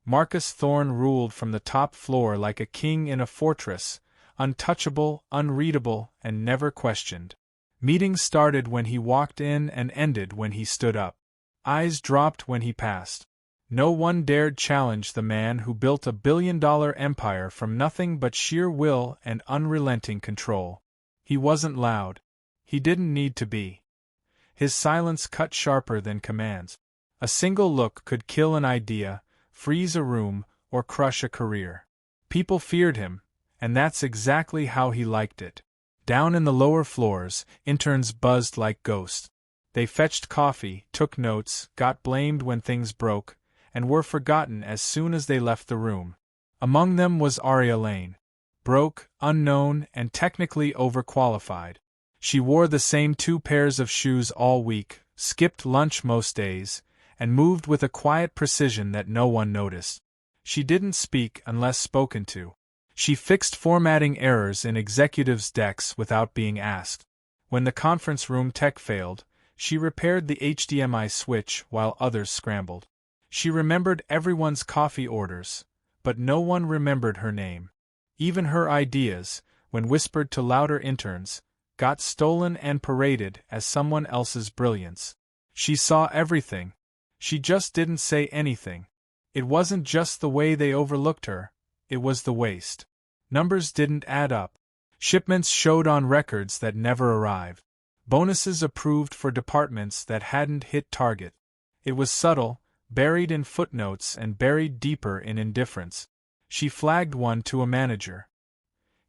Marcus Thorne ruled from the top floor like a king in a fortress, untouchable, unreadable, and never questioned. Meetings started when he walked in and ended when he stood up. Eyes dropped when he passed. No one dared challenge the man who built a billion-dollar empire from nothing but sheer will and unrelenting control. He wasn't loud. He didn't need to be. His silence cut sharper than commands. A single look could kill an idea, freeze a room, or crush a career. People feared him, and that's exactly how he liked it. Down in the lower floors, interns buzzed like ghosts. They fetched coffee, took notes, got blamed when things broke, and were forgotten as soon as they left the room. Among them was Arya Lane. Broke, unknown, and technically overqualified. She wore the same 2 pairs of shoes all week, skipped lunch most days, and moved with a quiet precision that no one noticed. She didn't speak unless spoken to. She fixed formatting errors in executives' decks without being asked. When the conference room tech failed, she repaired the HDMI switch while others scrambled. She remembered everyone's coffee orders, but no one remembered her name. Even her ideas, when whispered to louder interns, got stolen and paraded as someone else's brilliance. She saw everything. She just didn't say anything. It wasn't just the way they overlooked her, it was the waste. Numbers didn't add up. Shipments showed on records that never arrived. Bonuses approved for departments that hadn't hit target. It was subtle, buried in footnotes and buried deeper in indifference. She flagged one to a manager.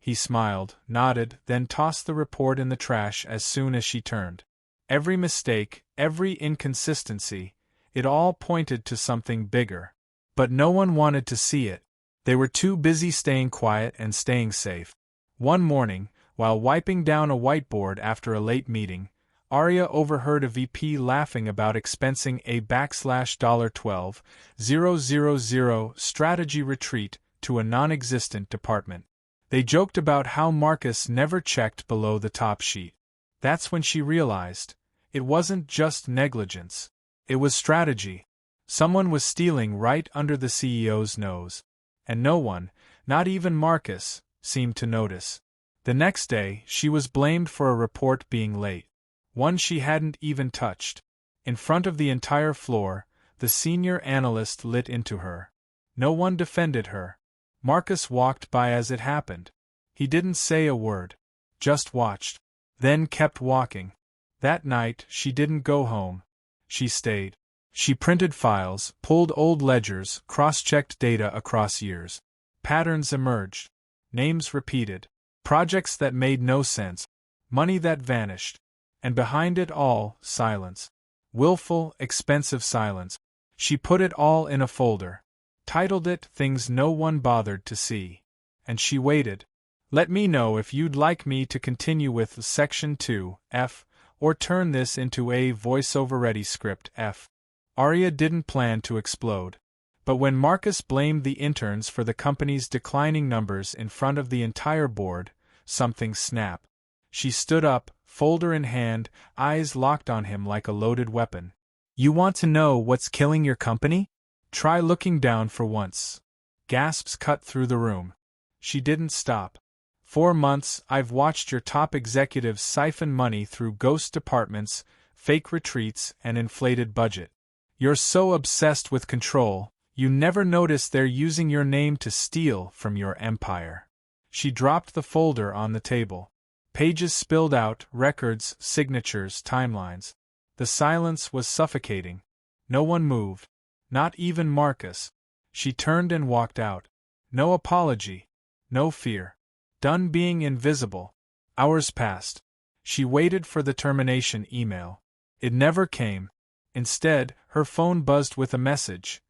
He smiled, nodded, then tossed the report in the trash as soon as she turned. Every mistake, every inconsistency, it all pointed to something bigger. But no one wanted to see it. They were too busy staying quiet and staying safe. One morning, while wiping down a whiteboard after a late meeting, Arya overheard a VP laughing about expensing a $12,000 strategy retreat to a non-existent department. They joked about how Marcus never checked below the top sheet. That's when she realized, it wasn't just negligence. It was strategy. Someone was stealing right under the CEO's nose. And no one, not even Marcus, seemed to notice. The next day, she was blamed for a report being late. One she hadn't even touched. In front of the entire floor, the senior analyst lit into her. No one defended her. Marcus walked by as it happened. He didn't say a word. Just watched. Then kept walking. That night, she didn't go home. She stayed. She printed files, pulled old ledgers, cross-checked data across years. Patterns emerged. Names repeated. Projects that made no sense. Money that vanished. And behind it all, silence. Willful, expensive silence. She put it all in a folder. Titled it Things No One Bothered to See. And she waited. Let me know if you'd like me to continue with Section 2, F, or turn this into a voiceover-ready script, F. Arya didn't plan to explode. But when Marcus blamed the interns for the company's declining numbers in front of the entire board, something snapped. She stood up, folder in hand, eyes locked on him like a loaded weapon. You want to know what's killing your company? Try looking down for once. Gasps cut through the room. She didn't stop. 4 months, I've watched your top executives siphon money through ghost departments, fake retreats, and inflated budget. You're so obsessed with control, you never notice they're using your name to steal from your empire. She dropped the folder on the table. Pages spilled out, records, signatures, timelines. The silence was suffocating. No one moved. Not even Marcus. She turned and walked out. No apology. No fear. Done being invisible. Hours passed. She waited for the termination email. It never came. Instead, her phone buzzed with a message.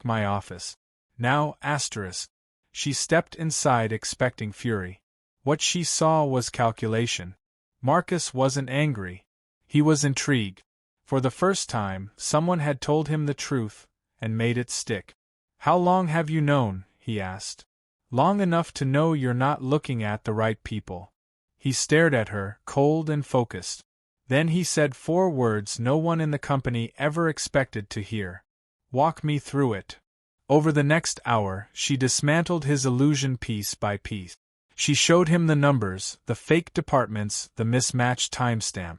*My office. Now, *. She stepped inside expecting fury. What she saw was calculation. Marcus wasn't angry. He was intrigued. For the first time, someone had told him the truth, and made it stick. How long have you known? He asked. Long enough to know you're not looking at the right people. He stared at her, cold and focused. Then he said 4 words no one in the company ever expected to hear. Walk me through it. Over the next hour, she dismantled his illusion piece by piece. She showed him the numbers, the fake departments, the mismatched timestamp.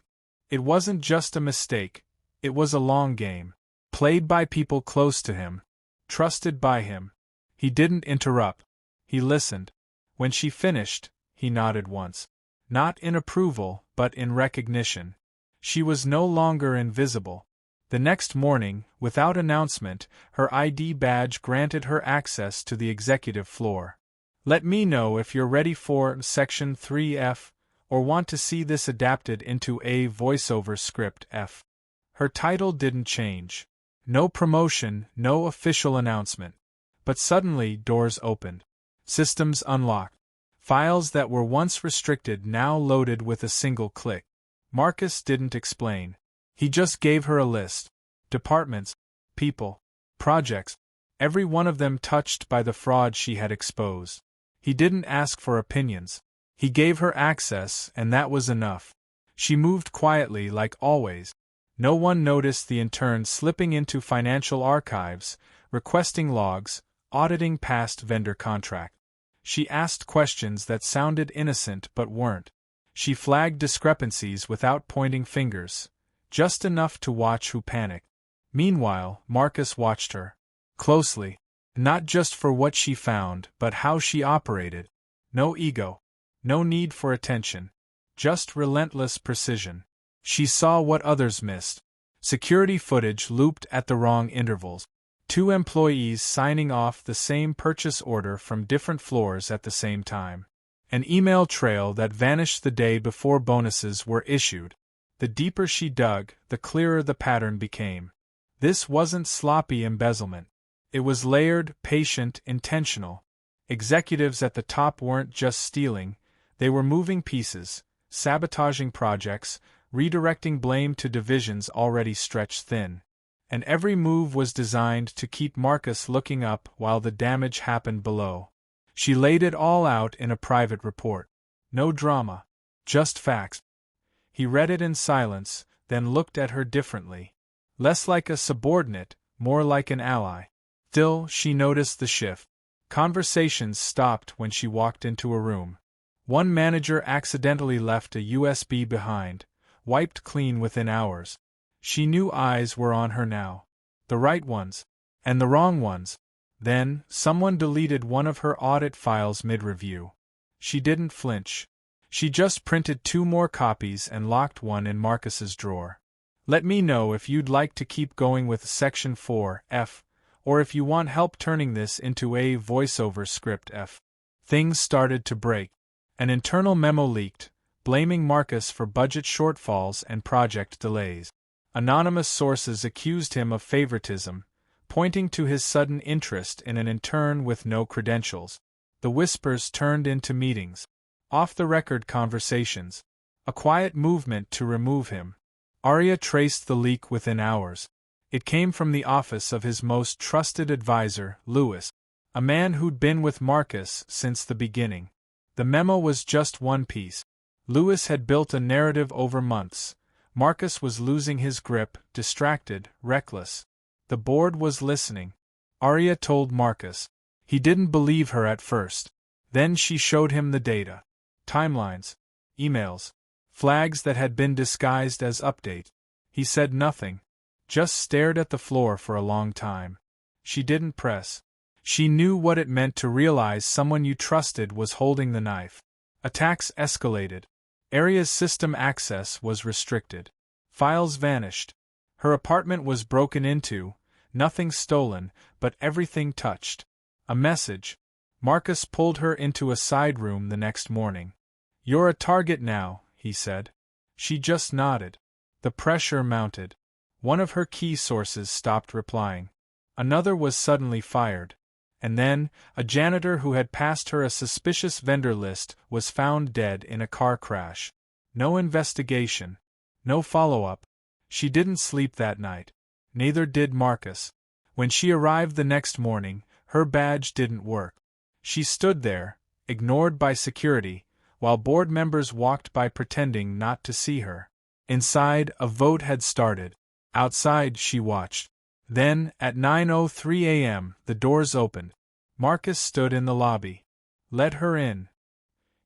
It wasn't just a mistake, it was a long game. Played by people close to him. Trusted by him. He didn't interrupt. He listened. When she finished, he nodded once. Not in approval, but in recognition. She was no longer invisible. The next morning, without announcement, her ID badge granted her access to the executive floor. Let me know if you're ready for Section 3F, or want to see this adapted into a voiceover script F. Her title didn't change. No promotion, no official announcement. But suddenly doors opened. Systems unlocked. Files that were once restricted now loaded with a single click. Marcus didn't explain. He just gave her a list. Departments, people, projects, every one of them touched by the fraud she had exposed. He didn't ask for opinions. He gave her access, and that was enough. She moved quietly like always. No one noticed the intern slipping into financial archives, requesting logs, auditing past vendor contract. She asked questions that sounded innocent but weren't. She flagged discrepancies without pointing fingers, just enough to watch who panicked. Meanwhile, Marcus watched her closely, not just for what she found, but how she operated. No ego, no need for attention, just relentless precision. She saw what others missed. Security footage looped at the wrong intervals. 2 employees signing off the same purchase order from different floors at the same time. An email trail that vanished the day before bonuses were issued. The deeper she dug, the clearer the pattern became. This wasn't sloppy embezzlement. It was layered, patient, intentional. Executives at the top weren't just stealing, they were moving pieces, sabotaging projects, redirecting blame to divisions already stretched thin. And every move was designed to keep Marcus looking up while the damage happened below. She laid it all out in a private report. No drama, just facts. He read it in silence, then looked at her differently. Less like a subordinate, more like an ally. Still, she noticed the shift. Conversations stopped when she walked into a room. One manager accidentally left a USB behind, wiped clean within hours. She knew eyes were on her now. The right ones. And the wrong ones. Then, someone deleted one of her audit files mid-review. She didn't flinch. She just printed 2 more copies and locked one in Marcus's drawer. Let me know if you'd like to keep going with Section 4F, or if you want help turning this into a voiceover script F. Things started to break. An internal memo leaked, blaming Marcus for budget shortfalls and project delays. Anonymous sources accused him of favoritism, pointing to his sudden interest in an intern with no credentials. The whispers turned into meetings. Off-the-record conversations. A quiet movement to remove him. Arya traced the leak within hours. It came from the office of his most trusted advisor, Lewis, a man who'd been with Marcus since the beginning. The memo was just one piece. Lewis had built a narrative over months. Marcus was losing his grip, distracted, reckless. The board was listening. Arya told Marcus. He didn't believe her at first. Then she showed him the data. Timelines. Emails. Flags that had been disguised as update. He said nothing. Just stared at the floor for a long time. She didn't press. She knew what it meant to realize someone you trusted was holding the knife. Attacks escalated. Arya's system access was restricted. Files vanished. Her apartment was broken into, nothing stolen, but everything touched. A message. Marcus pulled her into a side room the next morning. "You're a target now," he said. She just nodded. The pressure mounted. One of her key sources stopped replying. Another was suddenly fired. And then, a janitor who had passed her a suspicious vendor list was found dead in a car crash. No investigation. No follow-up. She didn't sleep that night. Neither did Marcus. When she arrived the next morning, her badge didn't work. She stood there, ignored by security, while board members walked by pretending not to see her. Inside, a vote had started. Outside, she watched. Then, at 9:03 a.m., the doors opened. Marcus stood in the lobby. Let her in.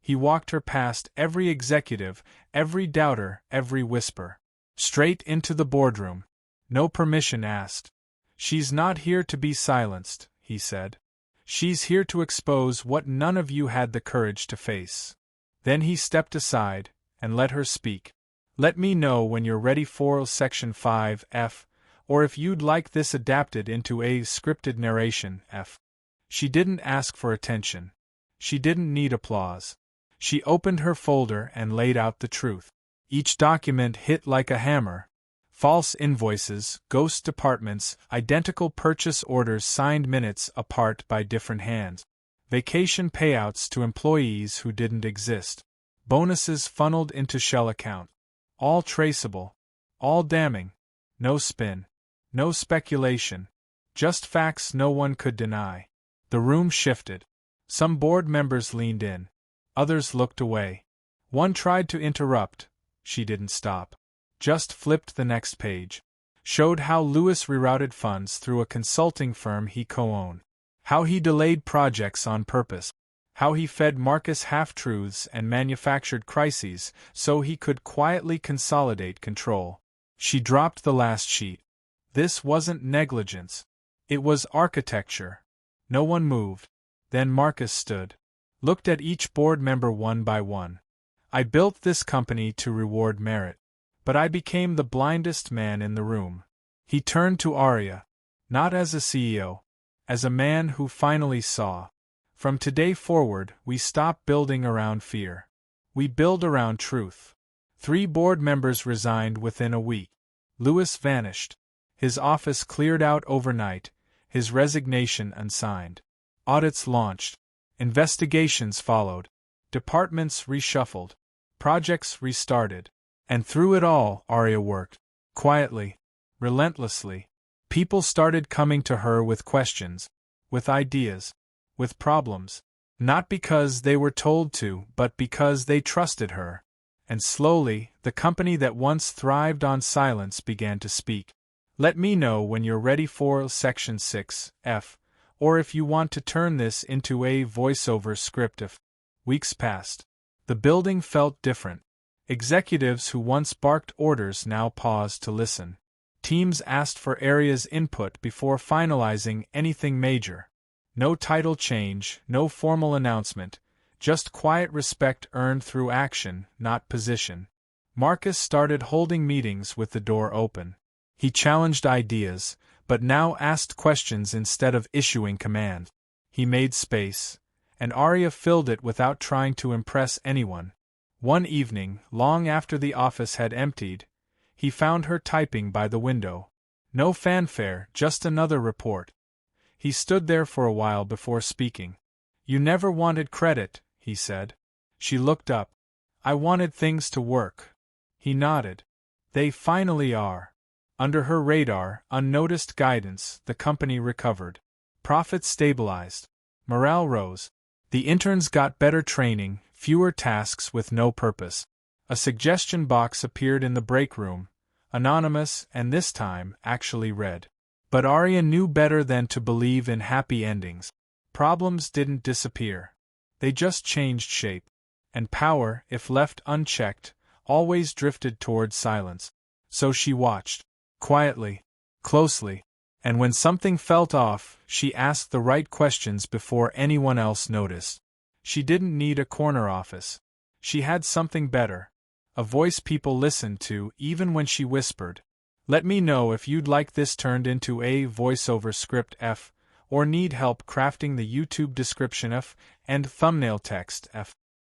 He walked her past every executive, every doubter, every whisper. Straight into the boardroom. No permission asked. She's not here to be silenced, he said. She's here to expose what none of you had the courage to face. Then he stepped aside and let her speak. Let me know when you're ready for Section 5F, or if you'd like this adapted into a scripted narration F. She didn't ask for attention. She didn't need applause. She opened her folder and laid out the truth. Each document hit like a hammer. False invoices, ghost departments, identical purchase orders signed minutes apart by different hands. Vacation payouts to employees who didn't exist. Bonuses funneled into shell accounts. All traceable. All damning. No spin. No speculation. Just facts no one could deny. The room shifted. Some board members leaned in. Others looked away. One tried to interrupt. She didn't stop. Just flipped the next page. Showed how Lewis rerouted funds through a consulting firm he co-owned. How he delayed projects on purpose. How he fed Marcus half-truths and manufactured crises so he could quietly consolidate control. She dropped the last sheet. This wasn't negligence. It was architecture. No one moved. Then Marcus stood. Looked at each board member one by one. I built this company to reward merit. But I became the blindest man in the room. He turned to Arya. Not as a CEO. As a man who finally saw. From today forward, we stop building around fear. We build around truth. 3 board members resigned within a week. Lewis vanished. His office cleared out overnight, his resignation unsigned. Audits launched. Investigations followed. Departments reshuffled. Projects restarted. And through it all, Arya worked. Quietly. Relentlessly. People started coming to her with questions. With ideas. With problems. Not because they were told to, but because they trusted her. And slowly, the company that once thrived on silence began to speak. Let me know when you're ready for Section 6F, or if you want to turn this into a voiceover script. If weeks passed. The building felt different. Executives who once barked orders now paused to listen. Teams asked for Arya's input before finalizing anything major. No title change, no formal announcement, just quiet respect earned through action, not position. Marcus started holding meetings with the door open. He challenged ideas, but now asked questions instead of issuing commands. He made space, and Arya filled it without trying to impress anyone. One evening, long after the office had emptied, he found her typing by the window. No fanfare, just another report. He stood there for a while before speaking. You never wanted credit, he said. She looked up. I wanted things to work. He nodded. They finally are. Under her radar, unnoticed guidance, the company recovered. Profits stabilized. Morale rose. The interns got better training, fewer tasks with no purpose. A suggestion box appeared in the break room, anonymous and this time actually read. But Arya knew better than to believe in happy endings. Problems didn't disappear. They just changed shape. And power, if left unchecked, always drifted toward silence. So she watched. Quietly. Closely. And when something felt off, she asked the right questions before anyone else noticed. She didn't need a corner office. She had something better. A voice people listened to even when she whispered. Let me know if you'd like this turned into a voiceover script F, or need help crafting the YouTube description F and thumbnail text F.